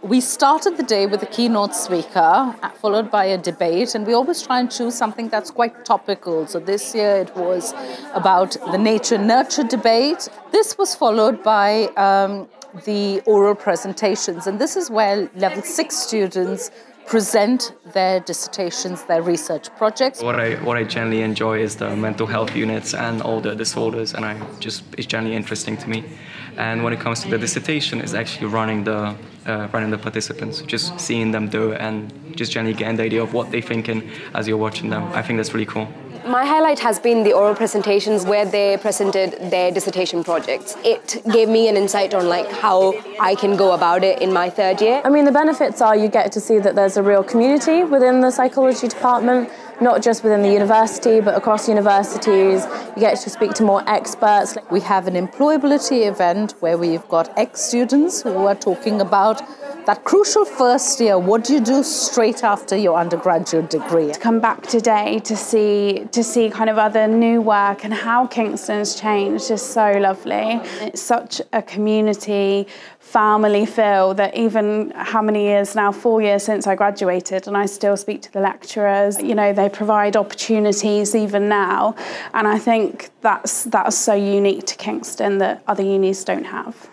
We started the day with a keynote speaker, followed by a debate, and we always try and choose something that's quite topical. So this year it was about the nature-nurture debate. This was followed by the oral presentations, and this is where level 6 students present their dissertations, their research projects. What I generally enjoy is the mental health units and all the disorders, and it's generally interesting to me. And when it comes to the dissertation, it's actually running the participants, just seeing them do it and just generally getting the idea of what they're thinking as you're watching them. I think that's really cool. My highlight has been the oral presentations where they presented their dissertation projects. It gave me an insight on how I can go about it in my third year. I mean, the benefits are you get to see that there's a real community within the psychology department, not just within the university, but across universities. You get to speak to more experts. We have an employability event where we've got ex-students who are talking about that crucial first year. What do you do straight after your undergraduate degree? To come back today to see kind of other new work and how Kingston's changed is so lovely. It's such a community, family feel that even how many years now, 4 years since I graduated, and I still speak to the lecturers. You know, they provide opportunities even now, and I think that's so unique to Kingston that other unis don't have.